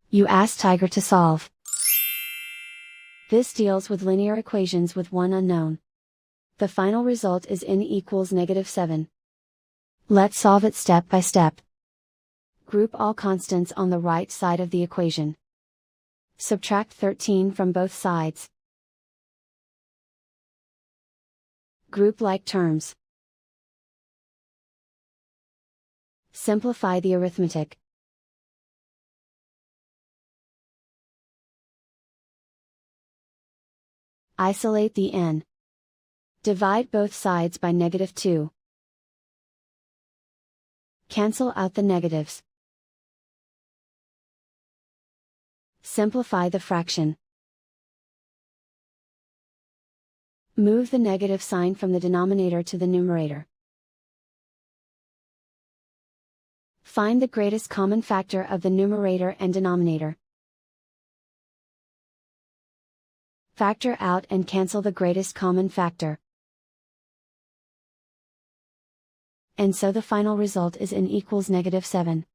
You ask Tiger to solve. This deals with linear equations with one unknown. The final result is n equals -7. Let's solve it step by step. Group all constants on the right side of the equation. Subtract 13 from both sides. Group like terms. Simplify the arithmetic. Isolate the n. Divide both sides by -2. Cancel out the negatives. Simplify the fraction. Move the negative sign from the denominator to the numerator. Find the greatest common factor of the numerator and denominator. Factor out and cancel the greatest common factor. And so the final result is n equals -7.